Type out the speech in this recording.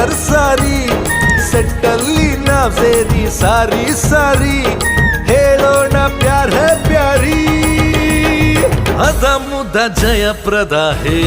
colour ಸಾರಿ ಸೆಟ್ಟಲ್ಲಿ ನಾವ್ ಸೇರಿ ಸಾರಿ ಸಾರಿ ಹೇಳೋಣ ಪ್ಯಾರ್ ಹೇ ಪ್ಯಾರಿ ಅದ ಮುದ ಜಯಪ್ರದ ಹೇ